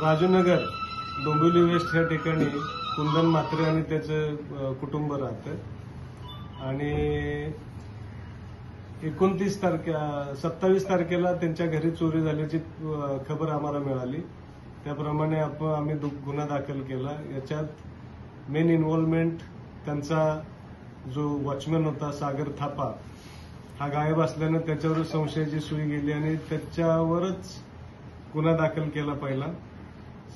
राजूनगर Dombivli waste या ठिकाणी कुंदन म्हात्रे आणि त्याचं कुटुंब राहतं आणि 27 तारखेला त्यांच्या घरी चोरी झाल्याची खबर आम्हाला मिळाली. त्याप्रमाणे आम्ही गुन्हा दाखल केला. याच्यात मेन इन्व्हॉल्वमेंट त्यांचा जो वॉचमॅन होता सागर थापा हा गायब असल्यानं त्याच्यावर संशयाची सुई गेली आणि त्याच्यावरच गुन्हा दाखल केला. पहिला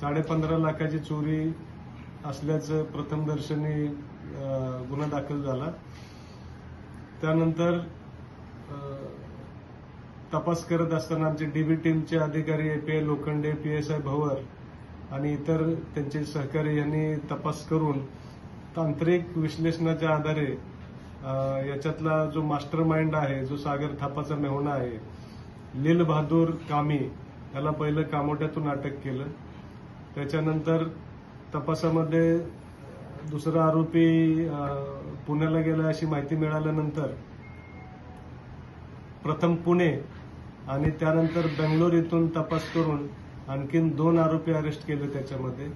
15.5 लाखाची चोरी असल्याचं प्रथमदर्शनी गुन्हा दाखल झाला. त्यानंतर तपास करत असताना आमचे डीबी टीमचे अधिकारी एपीआय लोखंडे, पीएसआय भवर आणि इतर त्यांचे सहकारी यांनी तपास करून तांत्रिक विश्लेषणाच्या आधारे याच्यातला जो मास्टर माइंड आहे, जो सागर थापाचा मेहुणा आहे, लील बहादूर कामी, याला पहिलं कामोट्यातून अटक केलं. त्याच्यानंतर तपासामध्ये दुसरा आरोपी पुण्याला गेला अशी माहिती मिळाल्यानंतर प्रथम पुणे आणि त्यानंतर बेंगलोर इथून तपास करून आणखीन 2 आरोपी अरेस्ट केले. त्याच्यामध्ये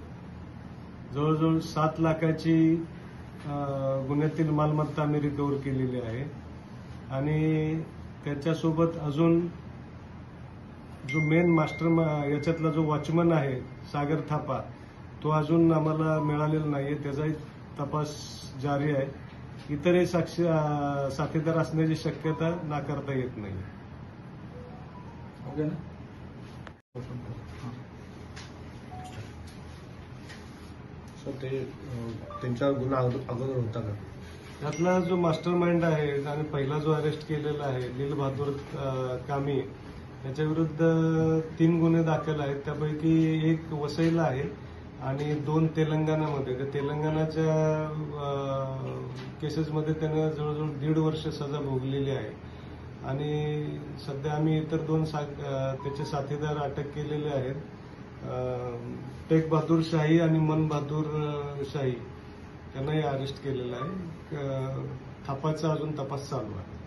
जवळजवळ 7 लाखाची गुन्ह्यातील मालमत्ता आम्ही रिकव्हर केलेली आहे आणि त्याच्यासोबत अजून जो मेन मास्टर याच्यातला जो वॉचमन आहे सागर थापा तो अजून आम्हाला मिळालेला नाहीये. त्याचाही तपास जारी आहे. इतरही साथीदार असण्याची शक्यता नाकारता येत नाही. ओके ना? सर त्यांच्यावर गुन्हा अगोदर होता का? त्यातला जो मास्टर माइंड आहे आणि पहिला जो अरेस्ट केलेला आहे लील बहादूर कामी याच्या विरुद्ध 3 गुन्हे दाखल आहेत. त्यापैकी एक वसईला आहे आणि 2 तेलंगणामध्ये. त्या तेलंगणाच्या केसेसमध्ये त्यानं जवळजवळ 1.5 वर्ष सजा भोगलेली आहे आणि सध्या आम्ही इतर 2 त्याचे साथीदार अटक केलेले आहेत. टेक बहादूर शाही आणि मन बहादूर शाही यांनाही अरेस्ट केलेलं आहे. थापाचा अजून तपास चालू आहे.